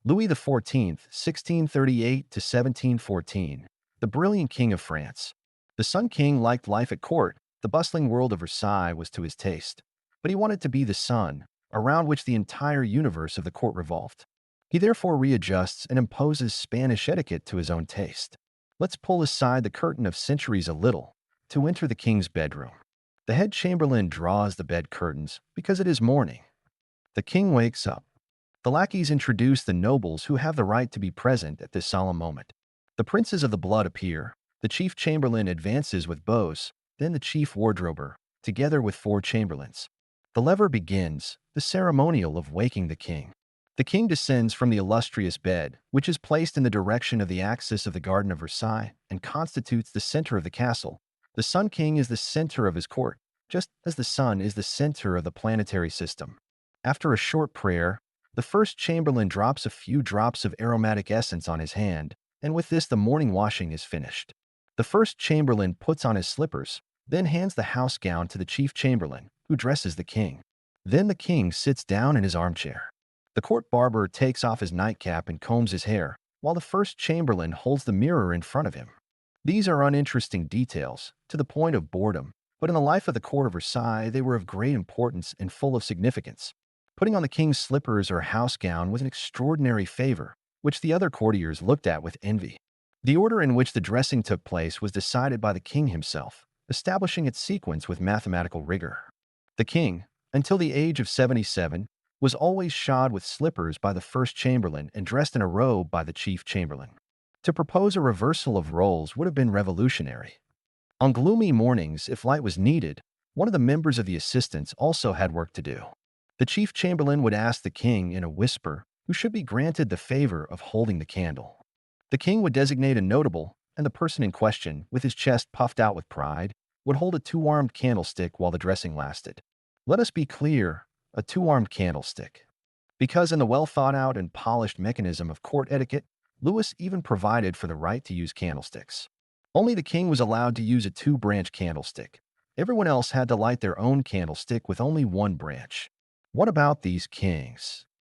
Louis XIV, 1638 to 1714, the brilliant king of France. The Sun King liked life at court. The bustling world of Versailles was to his taste. But he wanted to be the sun, around which the entire universe of the court revolved. He therefore readjusts and imposes Spanish etiquette to his own taste. Let's pull aside the curtain of centuries a little to enter the king's bedroom. The head chamberlain draws the bed curtains because it is morning. The king wakes up. The lackeys introduce the nobles who have the right to be present at this solemn moment. The princes of the blood appear. The chief chamberlain advances with bows, then the chief wardrober, together with 4 chamberlains. The lever begins, the ceremonial of waking the king. The king descends from the illustrious bed, which is placed in the direction of the axis of the Garden of Versailles and constitutes the center of the castle. The Sun King is the center of his court, just as the sun is the center of the planetary system. After a short prayer, the first chamberlain drops a few drops of aromatic essence on his hand, and with this the morning washing is finished. The first chamberlain puts on his slippers, then hands the house gown to the chief chamberlain, who dresses the king. Then the king sits down in his armchair. The court barber takes off his nightcap and combs his hair, while the first chamberlain holds the mirror in front of him. These are uninteresting details, to the point of boredom, but in the life of the court of Versailles they were of great importance and full of significance. Putting on the king's slippers or house gown was an extraordinary favor, which the other courtiers looked at with envy. The order in which the dressing took place was decided by the king himself, establishing its sequence with mathematical rigor. The king, until the age of 77, was always shod with slippers by the first chamberlain and dressed in a robe by the chief chamberlain. To propose a reversal of roles would have been revolutionary. On gloomy mornings, if light was needed, one of the members of the assistants also had work to do. The chief chamberlain would ask the king in a whisper who should be granted the favor of holding the candle. The king would designate a notable, and the person in question, with his chest puffed out with pride, would hold a 2-armed candlestick while the dressing lasted. Let us be clear, a 2-armed candlestick. Because in the well-thought-out and polished mechanism of court etiquette, Louis even provided for the right to use candlesticks. Only the king was allowed to use a 2-branch candlestick. Everyone else had to light their own candlestick with only 1 branch. What about these kings?